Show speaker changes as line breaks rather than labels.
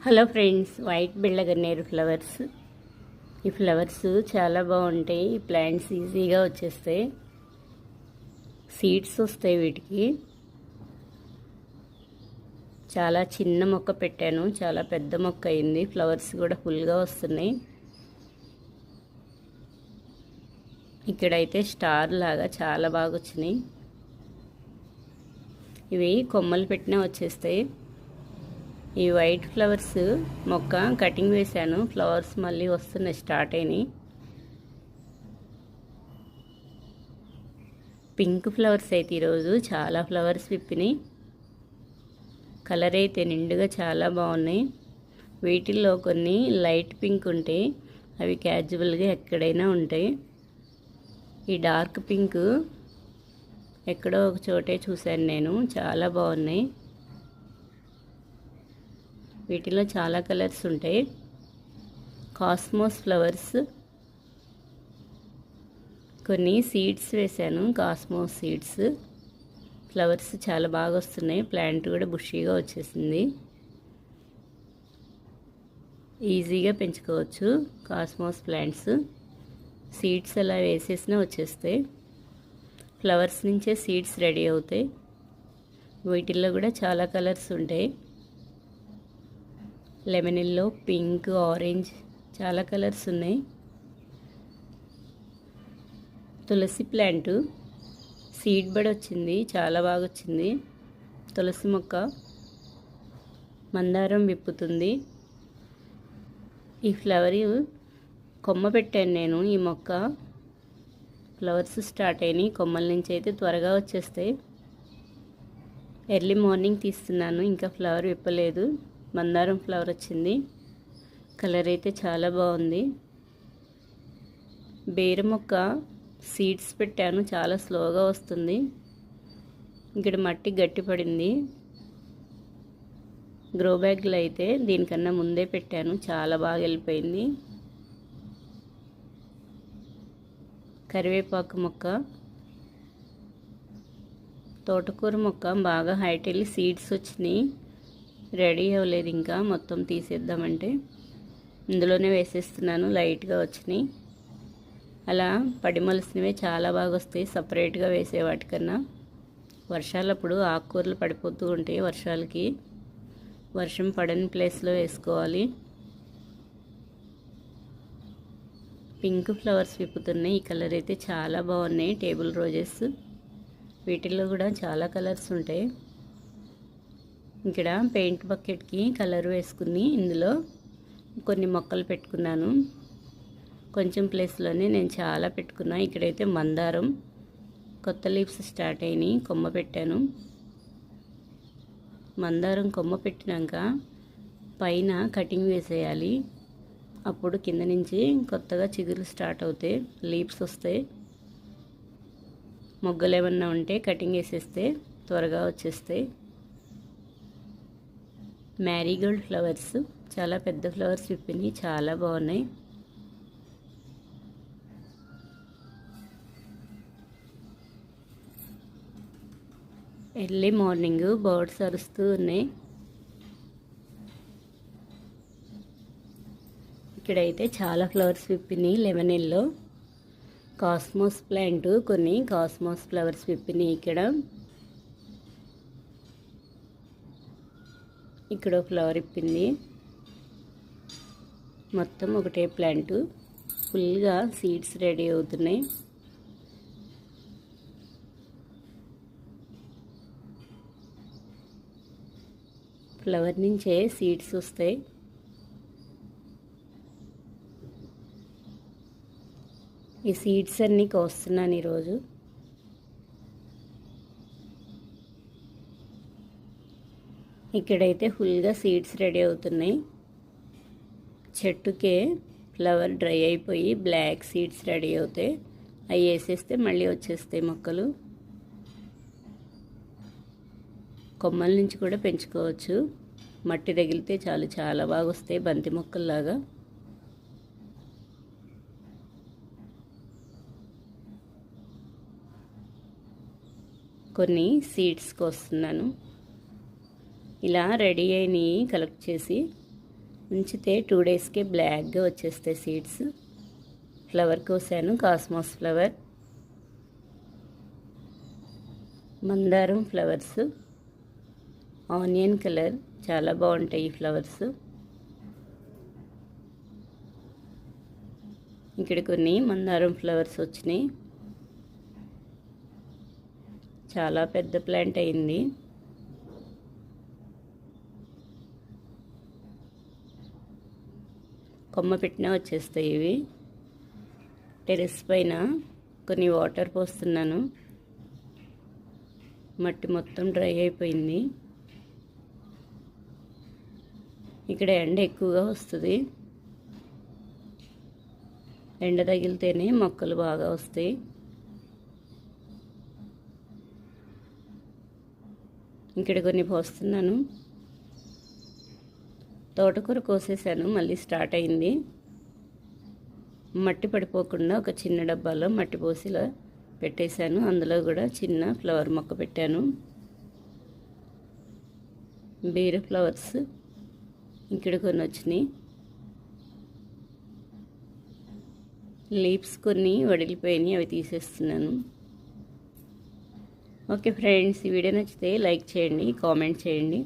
Hello friends, white బిళ్ళగన్నేరు flowers. ఈ flowers చాలా బాగుంటాయి. ఈ ప్లాంట్స్ ఈజీగా వచ్చేస్తాయి. సీడ్స్ వస్తాయి వీటికి. చాలా చిన్న మొక్క పెట్టాను, చాలా పెద్ద మొక్క అయింది. ఫ్లవర్స్ కూడా ఫుల్గా వస్తున్నాయి. ఇక్కడైతే స్టార్ లాగా చాలా బాగా వచ్చినాయి. ఇవి కొమ్మలు పెట్టినా వచ్చేస్తాయి. ఈ వైట్ ఫ్లవర్స్ మొక్క కటింగ్ వేశాను. ఫ్లవర్స్ మళ్ళీ వస్తున్నాయి, స్టార్ట్ అయినాయి. పింక్ ఫ్లవర్స్ అయితే ఈరోజు చాలా ఫ్లవర్స్ విప్పినాయి. కలర్ అయితే నిండుగా చాలా బాగున్నాయి. వీటిల్లో కొన్ని లైట్ పింక్ ఉంటాయి, అవి క్యాజువల్గా ఎక్కడైనా ఉంటాయి. ఈ డార్క్ పింక్ ఎక్కడో ఒక చోటే చూశాను నేను, చాలా బాగున్నాయి. వీటిలో చాలా కలర్స్ ఉంటాయి. కాస్మోస్ ఫ్లవర్స్, కొన్ని సీడ్స్ వేశాను, కాస్మోస్ సీడ్స్. ఫ్లవర్స్ చాలా బాగా వస్తున్నాయి. ప్లాంట్ కూడా బుషీగా వచ్చేసింది. ఈజీగా పెంచుకోవచ్చు కాస్మోస్ ప్లాంట్స్. సీడ్స్ అలా వేసేసినా వచ్చేస్తాయి. ఫ్లవర్స్ నుంచే సీడ్స్ రెడీ అవుతాయి. వీటిల్లో కూడా చాలా కలర్స్ ఉంటాయి. లెమన్ ఎల్లో, పింక్, ఆరెంజ్, చాలా కలర్స్ ఉన్నాయి. తులసి ప్లాంట్ సీడ్ బడ్ వచ్చింది, చాలా బాగా వచ్చింది. తులసి మొక్క మందారం విప్పుతుంది. ఈ ఫ్లవర్ కొమ్మ పెట్టాను నేను. ఈ మొక్క ఫ్లవర్స్ స్టార్ట్ అయినాయి. కొమ్మల నుంచి అయితే త్వరగా వచ్చేస్తాయి. ఎర్లీ మార్నింగ్ తీస్తున్నాను, ఇంకా ఫ్లవర్ విప్పలేదు. మందారం ఫ్లవర్ వచ్చింది. కలర్ అయితే చాలా బాగుంది. బేర మొక్క సీడ్స్ పెట్టాను, చాలా స్లోగా వస్తుంది. ఇక్కడ మట్టి గట్టి పడింది. గ్రో బ్యాగ్లో అయితే దీనికన్నా ముందే పెట్టాను, చాలా బాగా వెళ్ళిపోయింది. కరివేపాకు మొక్క, తోటకూర మొక్క బాగా హైట్ వెళ్ళి సీడ్స్ వచ్చినాయి. రెడీ అవ్వలేదు ఇంకా, మొత్తం తీసేద్దామంటే ఇందులోనే వేసేస్తున్నాను. లైట్గా వచ్చినాయి. అలా పడిమలసినవే చాలా బాగా వస్తాయి సపరేట్గా వేసే వాటికన్నా. వర్షాలప్పుడు ఆకుకూరలు పడిపోతూ ఉంటాయి వర్షాలకి. వర్షం పడని ప్లేస్లో వేసుకోవాలి. పింక్ ఫ్లవర్స్ విప్పుతున్నాయి. ఈ కలర్ అయితే చాలా బాగున్నాయి. Table roses. వీటిల్లో కూడా చాలా కలర్స్ ఉంటాయి. ఇక్కడ పెయింట్ బకెట్కి కలర్ వేసుకుని ఇందులో కొన్ని మొక్కలు పెట్టుకున్నాను. కొంచెం ప్లేస్లోనే నేను చాలా పెట్టుకున్నా. ఇక్కడైతే మందారం కొత్త లీవ్స్ స్టార్ట్ అయినాయి, కొమ్మ పెట్టాను. మందారం కొమ్మ పెట్టినాక పైన కటింగ్ వేసేయాలి. అప్పుడు కింద నుంచి కొత్తగా చిగురు స్టార్ట్ అవుతాయి, లీవ్స్ వస్తాయి. మొగ్గలు ఏమన్నా ఉంటే కటింగ్ వేసేస్తే త్వరగా వచ్చేస్తాయి. మ్యారీగోల్డ్ ఫ్లవర్స్ చాలా పెద్ద ఫ్లవర్స్ విప్పినాయి, చాలా బాగున్నాయి. ఎర్లీ మార్నింగ్ బర్డ్స్ అరుస్తూ ఉన్నాయి. ఇక్కడైతే చాలా ఫ్లవర్స్ విప్పినాయి. లెమన్ ఎల్లో, కాస్మోస్ ప్లాంట్, కొన్ని కాస్మోస్ ఫ్లవర్స్ విప్పినాయి. ఇక్కడ ఫ్లవర్ ఇప్పింది. మొత్తం ఒకటే ప్లాంట్. ఫుల్గా సీడ్స్ రెడీ అవుతున్నాయి. ఫ్లవర్ నుంచే సీడ్స్ వస్తాయి. ఈ సీడ్స్ అన్నీ కోస్తున్నాను ఈరోజు. ఇక్కడైతే ఫుల్గా సీడ్స్ రెడీ అవుతున్నాయి. చెట్టుకే ఫ్లవర్ డ్రై అయిపోయి బ్లాక్ సీడ్స్ రెడీ అవుతాయి. అవి వేసేస్తే మళ్ళీ వచ్చేస్తాయి మొక్కలు. కొమ్మల నుంచి కూడా పెంచుకోవచ్చు. మట్టి తగిలితే చాలు, చాలా బాగా వస్తాయి బంతి మొక్కల్లాగా. కొన్ని సీడ్స్ కోస్తున్నాను. ఇలా రెడీ అయినవి కలెక్ట్ చేసి ఉంచితే 2 డేస్కే బ్లాక్గా వచ్చేస్తాయి సీడ్స్. ఫ్లవర్ కోసాను, కాస్మాస్ ఫ్లవర్, మందారం ఫ్లవర్స్, ఆనియన్ కలర్, చాలా బాగుంటాయి ఈ ఫ్లవర్స్. ఇక్కడ కొన్ని మందారం ఫ్లవర్స్ వచ్చినాయి. చాలా పెద్ద ప్లాంట్ అయింది. కొమ్మ పెట్టినా వచ్చేస్తాయి ఇవి. టెరెస్ పైన కొన్ని వాటర్ పోస్తున్నాను. మట్టి మొత్తం డ్రై అయిపోయింది. ఇక్కడ ఎండ ఎక్కువగా వస్తుంది. ఎండ తగిలితేనే మొక్కలు బాగా వస్తాయి. ఇక్కడ కొన్ని పోస్తున్నాను. తోటకూర కోసేసాను, మళ్ళీ స్టార్ట్ అయింది. మట్టి పడిపోకుండా ఒక చిన్న డబ్బాలో మట్టి పోసిలా పెట్టేశాను. అందులో కూడా చిన్న ఫ్లవర్ మొక్క పెట్టాను. బీర ఫ్లవర్స్ ఇక్కడ కొన్ని వచ్చినాయి. లీవ్స్ కొన్ని వడిలిపోయినాయి, అవి తీసేస్తున్నాను. ఓకే ఫ్రెండ్స్, ఈ వీడియో నచ్చితే లైక్ చేయండి, కామెంట్ చేయండి.